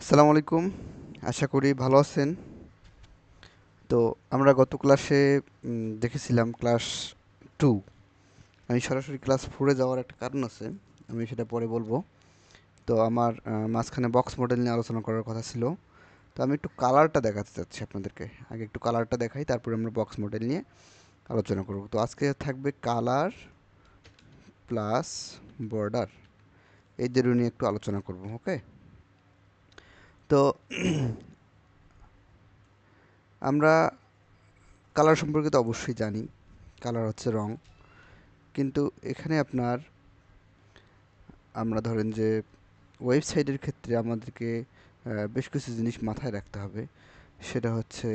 আসসালামু আলাইকুম। আশা করি ভালো আছেন। তো আমরা গত ক্লাসে দেখেছিলাম ক্লাস 2। আমি সরাসরি ক্লাস 4 এ যাওয়ার একটা কারণ আছে। আমি সেটা পরে বলবো। তো আমার মাঝখানে বক্স মডেল নিয়ে আলোচনা করার কথা ছিল। তো আমি একটু কালারটা দেখাতে চাচ্ছি আপনাদেরকে। আগে একটু কালারটা দেখাই, তারপরে আমরা বক্স মডেল নিয়ে আলোচনা করব। তো আজকে থাকবে কালার প্লাস বর্ডার, এই দুটো নিয়ে একটু আলোচনা করব। ওকে? তো আমরা কালার সম্পর্কে তো অবশ্যই জানি। কালার হচ্ছে রং। কিন্তু এখানে আমরা ধরেন যে ওয়েবসাইটের ক্ষেত্রে আমাদেরকে বেশ কিছু জিনিস মাথায় রাখতে হবে। সেটা হচ্ছে,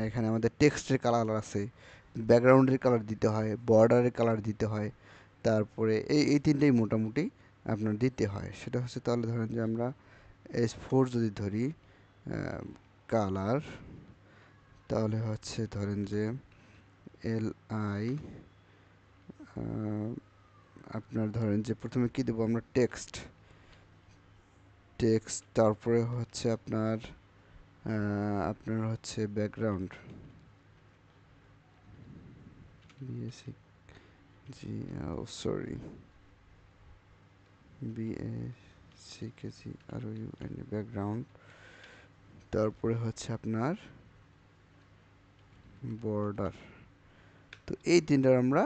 এখানে আমাদের টেক্সটের কালার আছে, ব্যাকগ্রাউন্ডের কালার দিতে হয়, বর্ডারের কালার দিতে হয়, তারপরে এই তিনটেই মোটামুটি আপনার দিতে হয়। সেটা হচ্ছে, তাহলে ধরেন যে আমরা S4 যদি ধরি, কালার, তাহলে হচ্ছে ধরেন যে LI, আপনার ধরেন যে প্রথমে কি দেবো আমরা, টেক্সট। তারপরে হচ্ছে আপনার হচ্ছে ব্যাকগ্রাউন্ড, বিএসি জি, সরি, বিএসিকেজি আর ইউএন, ব্যাকগ্রাউন্ড। তারপরে হচ্ছে আপনার বর্ডার। তো এই তিনটার আমরা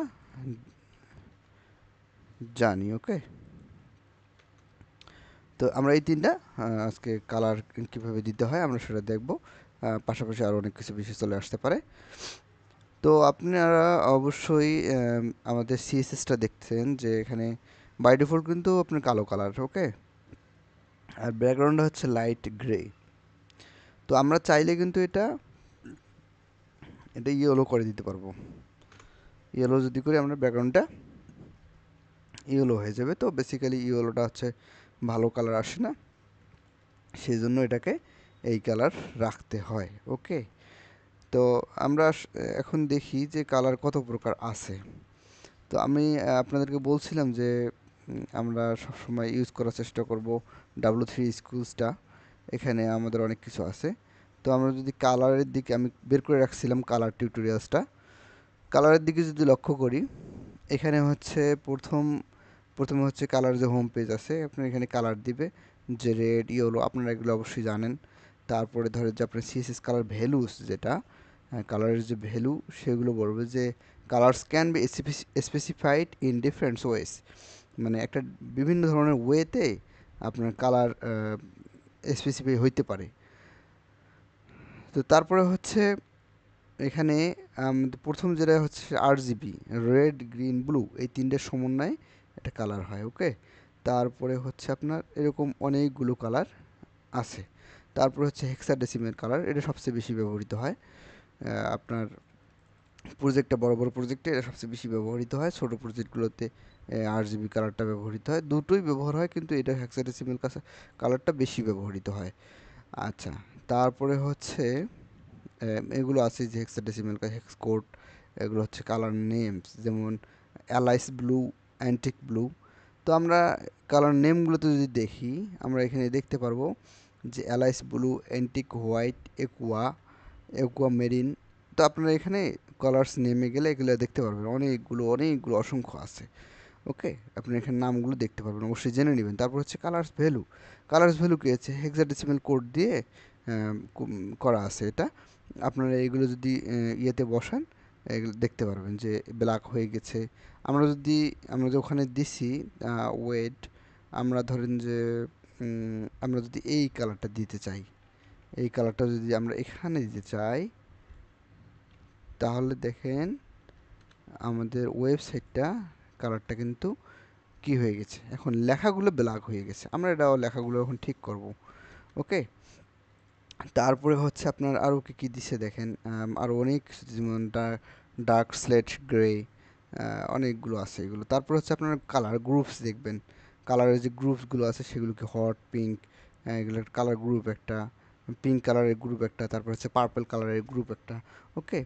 জানি। ওকে? তো আমরা এই তিনটা আজকে কালার কিভাবে দিতে হয় আমরা সেটা দেখব। পাশাপাশি আরও অনেক কিছু বিষয় চলে আসতে পারে। তো আপনারা অবশ্যই আমাদের সিএসএসটা দেখছেন যে এখানে বাই ডিফল্ট কিন্তু আপনার কালো কালার। ওকে? আর ব্যাকগ্রাউন্ডটা হচ্ছে লাইট গ্রে। তো আমরা চাইলে কিন্তু এটা ইয়েলো করে দিতে পারবো। ইয়েলো যদি করি আমরা, ব্যাকগ্রাউন্ডটা ইয়েলো হয়ে যাবে। তো বেসিক্যালি ইয়েলোটা হচ্ছে ভালো কালার আসে না, সেই জন্য এটাকে এই কালার রাখতে হয়। ওকে? তো আমরা এখন দেখি যে কালার কত প্রকার আছে। তো আমি আপনাদেরকে বলছিলাম যে আমরা সবসময় ইউজ করার চেষ্টা করব W3 স্কুলসটা। এখানে আমাদের অনেক কিছু আছে। তো আমরা যদি কালারের দিকে, আমি বের করে রাখছিলাম কালার টিউটোরিয়ালসটা। কালারের দিকে যদি লক্ষ্য করি, এখানে হচ্ছে প্রথমে হচ্ছে কালার, যে হোম পেজ আছে, আপনার এখানে কালার দিবে যে রেড, ইয়েলো, আপনারা এগুলো অবশ্যই জানেন। তারপরে ধরে যে আপনার সিএসএস কালার ভ্যালুস, যেটা কালারের যে ভ্যালু, সেগুলো বলবে যে colours can be specified in different ways, মানে একটা বিভিন্ন ধরনের ওয়েতে আপনার কালার স্পেসিফাই হইতে পারে। তো তারপরে হচ্ছে এখানে প্রথম যেটা হচ্ছে RGB, রেড, গ্রিন, ব্লু, এই তিনটের সমন্বয়ে একটা কালার হয়। ওকে? তারপরে হচ্ছে আপনার এরকম অনেকগুলো কালার আছে। তারপরে হচ্ছে হেক্সাডেসিমেল কালার, এটা সবচেয়ে বেশি ব্যবহৃত হয়। আপনার প্রজেক্টটা, বড় বড় প্রজেক্টে এটা সবচেয়ে বেশি ব্যবহৃত হয়। ছোটো প্রজেক্টগুলোতে RGB কালারটা ব্যবহৃত হয়। দুটোই ব্যবহার হয়, কিন্তু এটা হেক্সাডেসিমেল কালারটা বেশি ব্যবহৃত হয়। আচ্ছা, তারপরে হচ্ছে এগুলো আছে যে হেক্সাডেসিমেল, হেক্স কোড, এগুলো হচ্ছে কালার নেমস, যেমন অ্যালাইস ব্লু, অ্যান্টিক ব্লু। তো আমরা কালার নেমগুলোতে যদি দেখি, আমরা এখানে দেখতে পারবো যে Alice blue, antique white, Aqua marine. তো আপনারা এখানে কালার্স নেমে গেলে এগুলো দেখতে পারবেন, অনেকগুলো অসংখ্য আছে। ওকে? আপনি এখানে নামগুলো দেখতে পারবেন, অবশ্যই জেনে নেবেন। তারপর হচ্ছে কালার্স ভ্যালু কী আছে, হেক্সাডেসিমেল কোড দিয়ে করা আছে এটা। আপনারা এগুলো যদি ইয়েতে বসান, এগুলো দেখতে পারবেন যে ব্ল্যাক হয়ে গেছে। আমরা যে ওখানে দিছি ওয়েট, আমরা ধরেন যে আমরা যদি এই কালারটা দিতে চাই, এই কালারটা যদি আমরা এখানে দিতে চাই, তাহলে দেখেন আমাদের ওয়েবসাইটটা কালারটা কিন্তু কি হয়ে গেছে, এখন লেখাগুলো ব্ল্যাক হয়ে গেছে। আমরা লেখাগুলো এখন ঠিক করব। ওকে? তারপরে হচ্ছে আপনার আরও কী দিছে দেখেন, আরও অনেক কিছু, যেমন ডার্ক স্লেট গ্রে, অনেকগুলো আছে এগুলো। তারপর হচ্ছে আপনার কালার গ্রুপস দেখবেন, কালারের যে গ্রুপসগুলো আছে সেগুলোকে হট, পিঙ্ক, এগুলোর কালার গ্রুপ একটা, পিঙ্ক কালারের গ্রুপ একটা, তারপর হচ্ছে পার্পল কালারের গ্রুপ একটা। ওকে?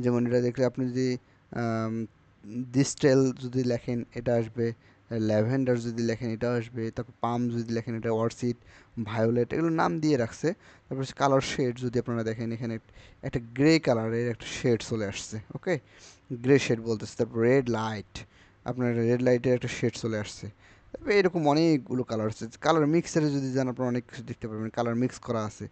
যেমন এটা দেখলে আপনি যদি ডিস্টেল যদি লেখেন, এটা আসবে ল্যাভেন্ডার যদি লেখেন এটাও আসবে, তারপর পাম যদি লেখেন এটা অর্চিড, ভায়োলেট, এগুলো নাম দিয়ে রাখছে। তারপর কালার শেড যদি আপনারা দেখেন এখানে একটা গ্রে কালারের একটা শেড চলে আসছে, ওকে, গ্রে শেড বলতেছে। তারপর রেড লাইট, আপনার রেড লাইটের একটা শেড চলে আসছে। তারপর এরকম অনেকগুলো কালার আছে। কালার মিক্সারে যদি যান আপনারা অনেক কিছু দেখতে পারবেন, কালার মিক্স করা আছে।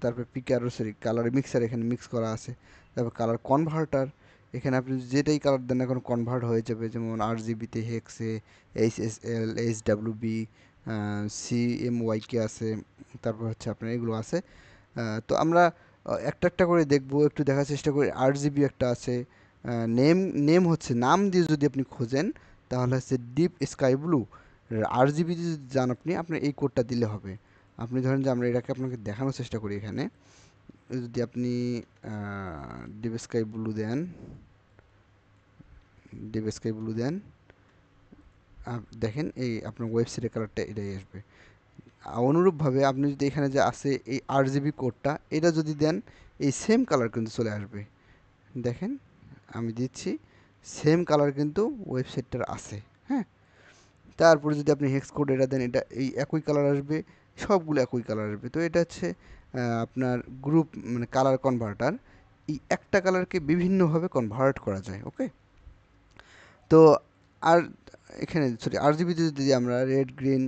তারপর পিকারও সরি কালার মিক্সার এখানে মিক্স করা আছে। তারপর কালার কনভার্টার, এখানে আপনি যেটাই কালার দেন না কোনো কনভার্ট হয়ে যাবে, যেমন RGBতে, হেক্সে, HSL, HWB, CMYK আছে। তারপর হচ্ছে আপনার এগুলো আছে। তো আমরা একটা একটা করে দেখবো, একটু দেখার চেষ্টা করি। RGB একটা আছে, নেম নেম হচ্ছে নাম দিয়ে যদি আপনি খোঁজেন তাহলে হচ্ছে ডিপ স্কাই ব্লু। RGB যদি যান আপনি আপনার এই কোডটা দিলে হবে। আপনি ধরেন যে আমরা এটাকে আপনাকে দেখানোর চেষ্টা করি এখানে। যদি আপনি ডিপ স্কাই ব্লু দেন, ডিপ স্কাই ব্লু দেন, দেখেন এই আপনার ওয়েবসাইটের কালারটা এটাই আসবে। অনুরূপভাবে আপনি যদি এখানে যে আছে এই RGB কোডটা এটা যদি দেন এই সেম কালার কিন্তু চলে আসবে। দেখেন আমি দিচ্ছি, সেম কালার কিন্তু ওয়েবসাইটটার আছে। হ্যাঁ, তারপরে যদি আপনি হেক্স কোড এটা দেন এটা এই একই কালার আসবে, সবগুলো একই কালার আসবে। তো এটা হচ্ছে আপনার গ্রুপ মানে কালার কনভার্টার। এই একটা কালারকে বিভিন্নভাবে কনভার্ট করা যায়, ওকে। তো আর এখানে সরি RGBতে যদি আমরা রেড, গ্রিন,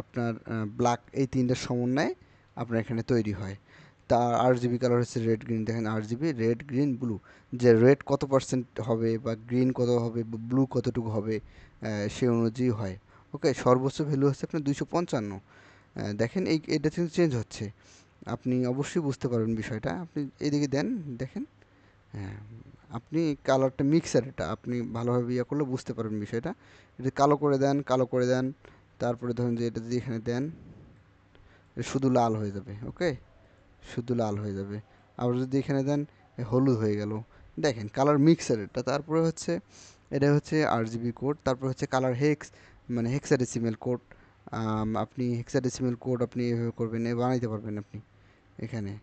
আপনার ব্ল্যাক এই তিনটার সমন্বয়ে আপনার এখানে তৈরি হয়। তা RGB কালার হচ্ছে রেড, গ্রিন, দেখেন RGB রেড, গ্রিন, ব্লু, যে রেড কত পার্সেন্ট হবে বা গ্রিন কত হবে বা ব্লু কতটুকু হবে সেই অনুযায়ী হয়, ওকে। সর্বোচ্চ ভ্যালু হচ্ছে আপনার 255। দেখেন এটা কিন্তু চেঞ্জ হচ্ছে, আপনি অবশ্যই বুঝতে পারবেন বিষয়টা। আপনি এদিকে দেন, দেখেন, হ্যাঁ, আপনি কালারটা মিক্সার, এটা আপনি ভালোভাবে ইয়ে করলে বুঝতে পারবেন বিষয়টা। এটা কালো করে দেন, কালো করে দেন, তারপরে ধরুন যে এটা যদি এখানে দেন শুধু লাল হয়ে যাবে, ওকে, শুধু লাল হয়ে যাবে। আবার যদি এখানে দেন হলুদ হয়ে গেল। দেখেন কালার মিক্সার এটা। তারপরে হচ্ছে এটা হচ্ছে RGB কোড। তারপর হচ্ছে কালার হেক্স মানে হেক্সাডেসিমেল কোড। আপনি হেক্সাডেসিমেল কোড আপনি এভাবে করবেন, বানাইতে পারবেন আপনি এখানে।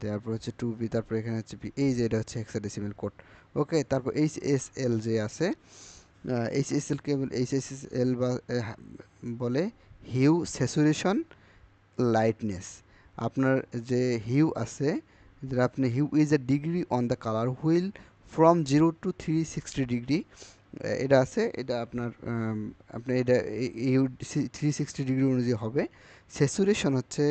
তারপর হচ্ছে 2B, তারপর এখানে হচ্ছে পি, এই যে এটা হচ্ছে হেক্সাডেসিমেল কোড, ওকে। তারপর HSL যে আছে, HSL কেবল HSL বা বলে হিউ স্যাচুরেশন লাইটনেস। আপনার যে হিউ আছে, যেটা আপনি hue is a degree on the colour wheel from 0 to 360 degree, এটা আছে। এটা আপনার আপনার এটা ইউ 360 ডিগ্রি অনুযায়ী হবে। স্যাচুরেশন হচ্ছে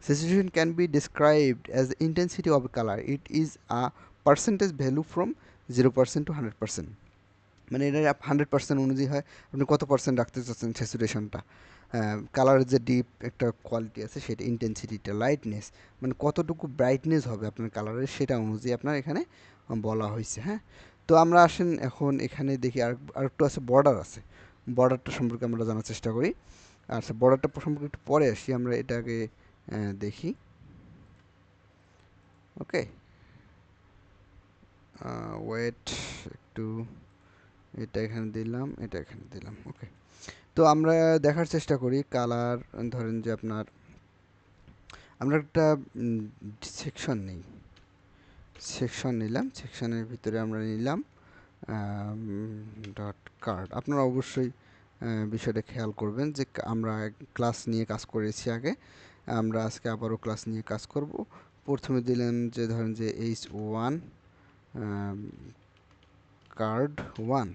saturation can be described as intensity of colour, it is a percentage value from 0% to 100%। মানে এটা 100% অনুযায়ী হয়, আপনি কত পার্সেন্ট রাখতে চাচ্ছেন স্যাচুরেশনটা। কালারের যে ডিপ একটা কোয়ালিটি আছে সেটা, ইন্টেন্সিটিটা, লাইটনেস মানে কতটুকু ব্রাইটনেস হবে আপনার কালারের সেটা অনুযায়ী আপনার এখানে বলা হয়েছে। হ্যাঁ, তো আমরা আসেন এখন এখানে দেখি আরেকটু আছে, বর্ডার আছে। বর্ডারটা সম্পর্কে আমরা জানার চেষ্টা করি। আচ্ছা, বর্ডারটা সম্পর্কে একটু পরে আসি, আমরা এটাকে দেখি, ওকে। ওয়েট একটু, এটা এখানে দিলাম, এটা এখানে দিলাম, ওকে। তো আমরা দেখার চেষ্টা করি কালার। ধরেন যে আপনার আমরা একটা সেকশন নেই, সেকশন নিলাম, সেকশনের ভিতরে আমরা নিলাম ডট কার্ড। আপনারা অবশ্যই বিষয়টা খেয়াল করবেন যে আমরা ক্লাস নিয়ে কাজ করেছি আগে, আমরা আজকে আবারও ক্লাস নিয়ে কাজ করব। প্রথমে দিলেন যে ধরেন যে H1 কার্ড 1,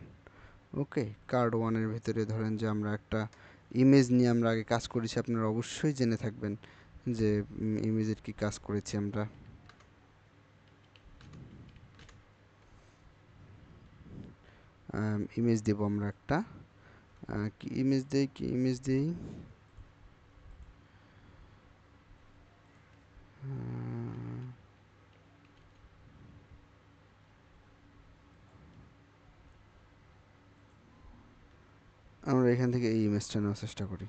ওকে। কার্ড 1-এর ভিতরে ধরেন যে আমরা একটা ইমেজ নিয়ে আমরা আগে কাজ করেছি, আপনারা অবশ্যই জেনে থাকবেন যে ইমেজের কি কাজ করেছি আমরা। ইমেজ দেব আমরা একটা, কি ইমেজ দেই, কি ইমেজ দেই, আমরা এখান থেকে এই ইমেজটা নেওয়ার চেষ্টা করি।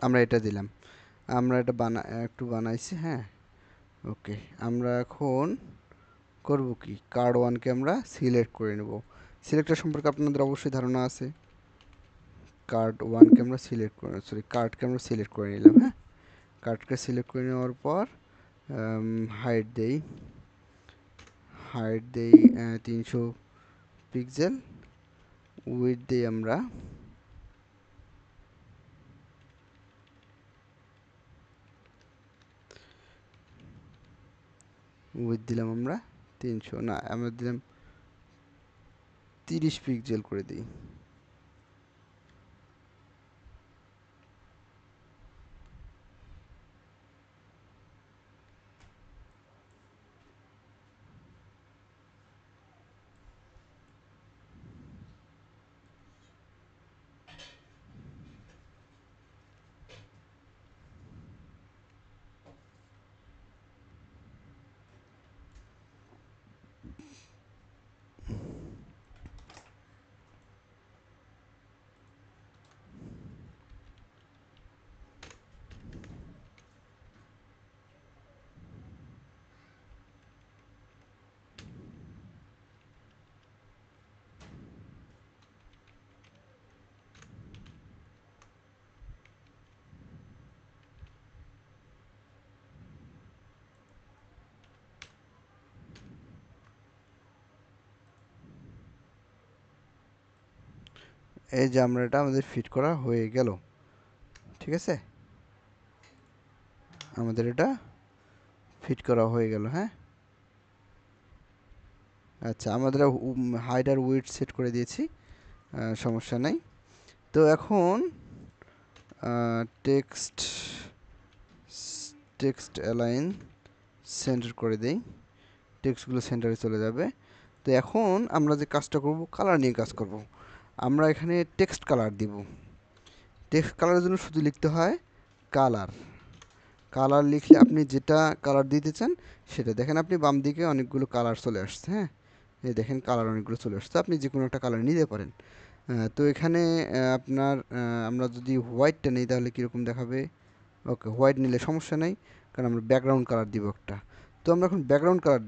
আমরা এটা দিলাম, আমরা এটা একটু বানাইছি, হ্যাঁ। ওকে, আমরা এখন করব কি, কার্ড ওয়ানকে আমরা সিলেক্ট করে নেব। সিলেক্টর সম্পর্কে আপনাদের অবশ্যই ধারণা আছে। কার্ড ওয়ানকে আমরা সিলেক্ট করে, সরি, কার্ডকে আমরা সিলেক্ট করে নিলাম, হ্যাঁ। কার্ডকে সিলেক্ট করে নেওয়ার পর হাইট দেই, 300 পিক্সেল, উইডথ দেই আমরা দিলাম আমরা 300 না, আমরা দিলাম 30 পিক্সেল করে দিই। এই যে আমরা এটা আমাদের ফিট করা হয়ে গেল, ঠিক আছে, আমাদের এটা ফিট করা হয়ে গেল, হ্যাঁ। আচ্ছা, আমাদের হাইট আর উইডথ সেট করে দিয়েছি, সমস্যা নাই। তো এখন টেক্সট টেক্সট অ্যালাইন সেন্টার করে দেই, টেক্সটগুলো সেন্টারে চলে যাবে। তো এখন আমরা যে কাজটা করব, কালার নিয়ে কাজ করব। আমরা এখানে টেক্সট কালার দিব। টেক্সট কালারের জন্য শুধু লিখতে হয় কালার। কালার লিখলে আপনি যেটা কালার দিতে চান সেটা, দেখেন আপনি বাম দিকে অনেকগুলো কালার চলে আসছে, হ্যাঁ। এই দেখেন কালার অনেকগুলো চলে আসছে, আপনি যে কোনো একটা কালার নিতে পারেন। তো এখানে আপনার আমরা যদি হোয়াইটটা নিই তাহলে কীরকম দেখাবে? ওকে, হোয়াইট নিলে সমস্যা নেই, কারণ আমরা ব্যাকগ্রাউন্ড কালার দিব একটা। তো আমরা এখন ব্যাকগ্রাউন্ড কালার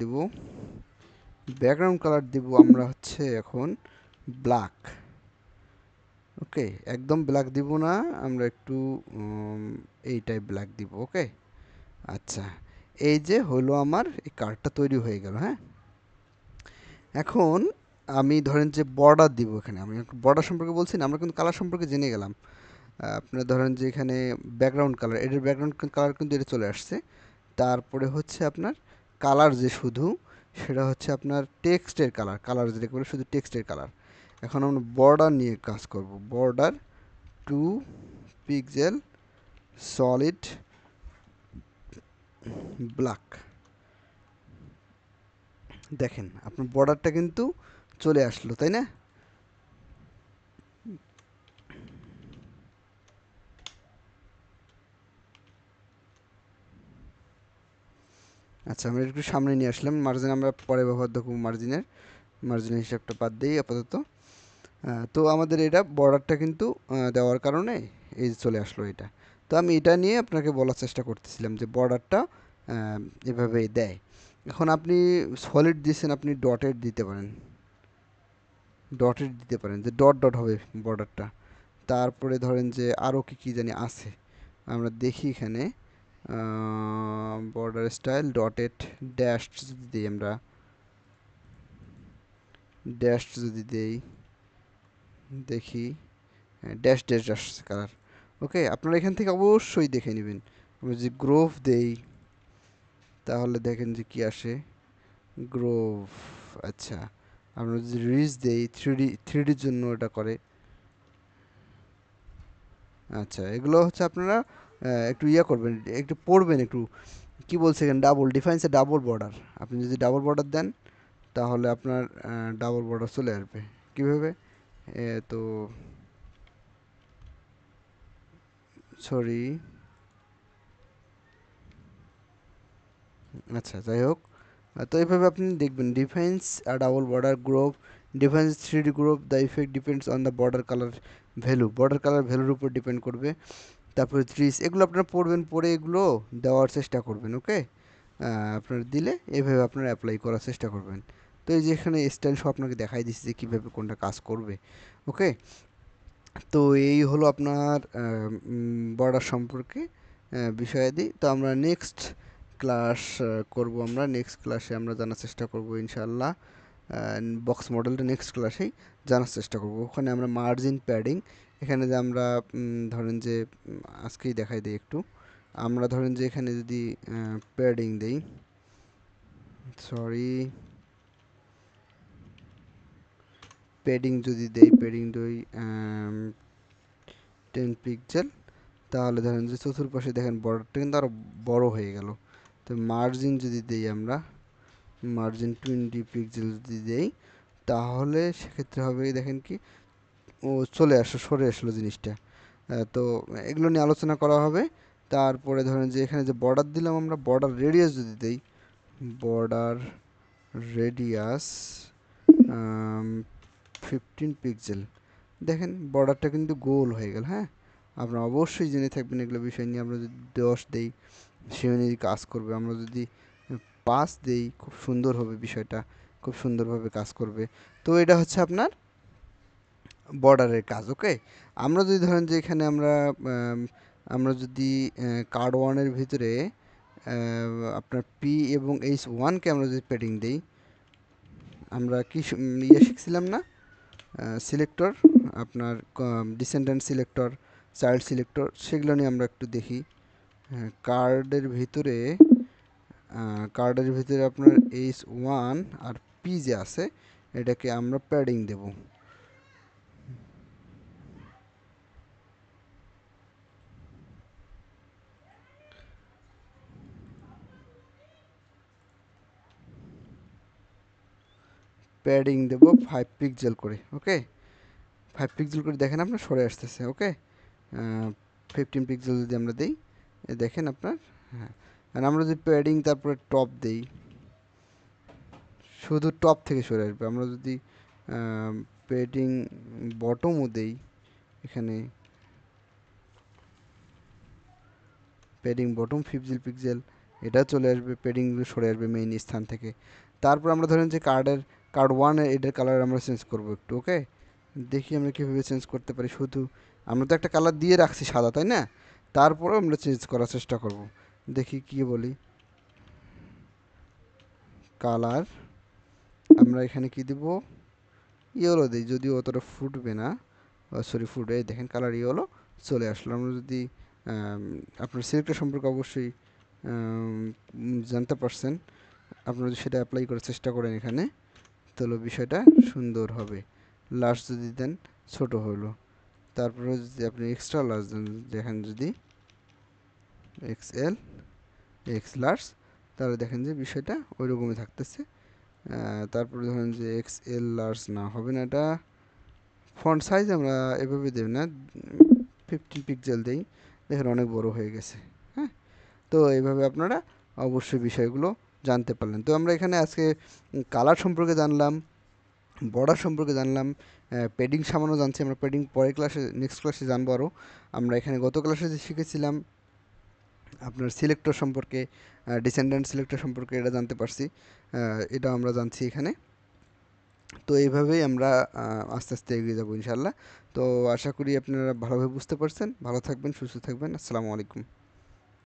দিব, আমরা হচ্ছে এখন ব্ল্যাক। ওকে, একদম ব্ল্যাক দিব না, আমরা একটু এই টাইপ ব্ল্যাক দিব। ওকে, আচ্ছা, এই যে হলো আমার এই কার্ডটা তৈরি হয়ে গেল, হ্যাঁ। এখন আমি ধরেন যে বর্ডার দিব, এখানে আমি বর্ডার সম্পর্কে বলছি না, আমরা কিন্তু কালার সম্পর্কে জেনে গেলাম। আপনারা ধরেন যে এখানে ব্যাকগ্রাউন্ড কালার, এটার ব্যাকগ্রাউন্ড কালার কিন্তু এটা চলে আসছে। তারপরে হচ্ছে আপনার কালার যে শুধু, সেটা হচ্ছে আপনার টেক্সটের কালার, কালার যেটা বলে শুধু টেক্সটের কালার। এখন আমরা বর্ডার নিয়ে কাজ করব। Border 2 pixel solid black. দেখেন আপনার বর্ডারটা কিন্তু চলে আসলো, তাই না? আচ্ছা, আমরা একটু সামনে নিয়ে আসলাম। মার্জিন আমরা পরে ব্যবহার দেখব, মার্জিনের হিসাবটা বাদ দিই আপাতত। তো আমাদের এটা বর্ডারটা কিন্তু দেওয়ার কারণে এই চলে আসলো এটা। তো আমি এটা নিয়ে আপনাকে বলার চেষ্টা করতেছিলাম যে বর্ডারটা এভাবেই দেয়। এখন আপনি সলিড দিয়েছেন, আপনি ডটেড দিতে পারেন, যে ডট ডট হবে বর্ডারটা। তারপরে ধরেন যে আরও কি জানি আছে, আমরা দেখি এখানে বর্ডার স্টাইল ডটেড ড্যাশ যদি দিই, আমরা ড্যাশ যদি দেই, দেখি ড্যাশ ড্যাশ ড্যাশ কালার। ওকে, আপনারা এখান থেকে অবশ্যই দেখে নেবেন। আমরা যদি গ্রোভ দেই তাহলে দেখেন যে কি আসে, গ্রোভ। আচ্ছা, আমরা যদি রিচ দেই, থ্রিডির জন্য এটা করে। আচ্ছা, এগুলো হচ্ছে আপনারা একটু ইয়া করবেন, একটু পড়বেন, একটু কি বলছে এখানে, ডাবল ডিফাইন্স এ ডাবল বর্ডার। আপনি যদি ডাবল বর্ডার দেন তাহলে আপনার ডাবল বর্ডার চলে আসবে। কীভাবে? তো সরি, আচ্ছা, যাই হোক। তো এইভাবে আপনি দেখবেন defines double border group, defines 3D group, the effect depends on the border colour value. Border colour ভ্যালুর উপর ডিপেন্ড করবে। তারপরে ট্রিস, এগুলো আপনারা পড়বেন, পড়ে এগুলো দেওয়ার চেষ্টা করবেন। ওকে, আপনারা দিলে এইভাবে আপনারা অ্যাপ্লাই করার চেষ্টা করবেন। তো এই যে এখানে স্টাইল সব আপনাকে দেখাই দিচ্ছি যে কীভাবে কোনটা কাজ করবে। ওকে, তো এই হলো আপনার বর্ডার সম্পর্কে বিষয়াদি। তো আমরা নেক্সট ক্লাস করব, আমরা নেক্সট ক্লাসে আমরা জানার চেষ্টা করব ইনশাআল্লাহ। বক্স মডেলটা নেক্সট ক্লাসেই জানার চেষ্টা করব। ওখানে আমরা মার্জিন প্যাডিং, এখানে যে আমরা ধরেন যে আজকেই দেখাই দিই একটু। আমরা ধরেন যে এখানে যদি প্যাডিং দেই, সরি, প্যাডিং যদি দেই, প্যাডিং দেই 10 পিক্সেল, তাহলে ধরেন যে চতুর্পাশে দেখেন বর্ডারটা কিন্তু আরও বড় হয়ে গেল। তো মার্জিন যদি দেই আমরা, মার্জিন 20 পিক্সেল যদি দেই, তাহলে সেক্ষেত্রে হবে দেখেন কি ও চলে আসলো, সরে আসলো জিনিসটা। তো এগুলো নিয়ে আলোচনা করা হবে। তারপরে ধরেন যে এখানে যে বর্ডার দিলাম আমরা, বর্ডার রেডিয়াস যদি দেই, বর্ডার রেডিয়াস 15 পিক্সেল, দেখেন বর্ডারটা কিন্তু গোল হয়ে গেল। হ্যাঁ, আপনারা অবশ্যই জেনে থাকবেন এগুলো বিষয় নিয়ে। আমরা যদি 10 দেই, সে অনুযায়ী কাজ করবে। আমরা যদি 5 দেই, খুব সুন্দর হবে বিষয়টা, খুব সুন্দরভাবে কাজ করবে। তো এটা হচ্ছে আপনার বর্ডারের কাজ। ওকে, আমরা যদি ধরেন যে এখানে আমরা যদি কার্ড ওয়ানের ভিতরে আপনার পি এবং এইচ ওয়ানকে আমরা যদি প্যাডিং দিই, আমরা কি ইয়ে শিখছিলাম না, সিলেক্টর, আপনার ডিসেন্ডেন্ট সিলেক্টর, চাইল্ড সিলেক্টর, সেগুলো নিয়ে আমরা একটু দেখি। কার্ডের ভিতরে আপনার এইচ ওয়ান আর পি যে আছে, এটাকে আমরা প্যাডিং দেব। প্যাডিং দেব 5 পিক্সেল করে। ওকে, 5 পিক্সেল করে দেখেন আপনার সরে আসতেছে। ওকে, 15 পিক্সেল যদি আমরা দিই, দেখেন আপনার, হ্যাঁ, আর আমরা যদি প্যাডিং তারপরে টপ দেই, শুধু টপ থেকে সরে আসবে। আমরা যদি প্যাডিং বটমও দেই, এখানে প্যাডিং বটম 50 পিক্সেল, এটা চলে আসবে, প্যাডিংগুলো সরে আসবে মেইন স্থান থেকে। তারপর আমরা ধরেন যে কার্ড ওয়ানের এটার কালার আমরা চেঞ্জ করবো একটু। ওকে, দেখি আমরা কীভাবে চেঞ্জ করতে পারি। শুধু আমরা তো একটা কালার দিয়ে রাখছি সাদা, তাই না? তারপরেও আমরা চেঞ্জ করার চেষ্টা করব। দেখি কি বলি, কালার আমরা এখানে কি দেব, ইয়েলো দিই, যদিও অতটা ফুটবে না, সরি ফুটবে। দেখেন কালার ইয়েলো চলে আসলো। আমরা যদি আপনার সিলেক্টর সম্পর্কে অবশ্যই জানতে পারছেন, আপনারা যদি সেটা অ্যাপ্লাই করার চেষ্টা করেন এখানে, তাহলে বিষয়টা সুন্দর হবে। লার্জ যদি দেন, ছোট হলো। তারপরে যদি আপনি এক্সট্রা লার্জ দেন, দেখেন যদি এক্সএল, এক্স লার্জ, তাহলে দেখেন যে বিষয়টা ওই রকমই থাকতেছে। তারপরে ধরেন যে এক্সএল লার্জ না, হবে না এটা। ফন্ট সাইজ আমরা এভাবে দেব না, 15 পিক্সেল দেই, দেখেন অনেক বড় হয়ে গেছে। হ্যাঁ, তো এইভাবে আপনারা অবশ্যই বিষয়গুলো জানতে পারলেন। তো আমরা এখানে আজকে কালার সম্পর্কে জানলাম, বর্ডার সম্পর্কে জানলাম, প্যাডিং সামান্য জানছি। আমরা প্যাডিং পরের ক্লাসে, নেক্সট ক্লাসে জানবো আরও। আমরা এখানে গত ক্লাসে যে শিখেছিলাম আপনার সিলেক্টর সম্পর্কে, ডিসেন্ডেন্ট সিলেক্টর সম্পর্কে, এটা জানতে পারছি, এটা আমরা জানছি এখানে। তো এইভাবেই আমরা আস্তে আস্তে এগিয়ে যাবো ইনশাল্লাহ। তো আশা করি আপনারা ভালোভাবে বুঝতে পারছেন। ভালো থাকবেন, সুস্থ থাকবেন। আসসালামু আলাইকুম।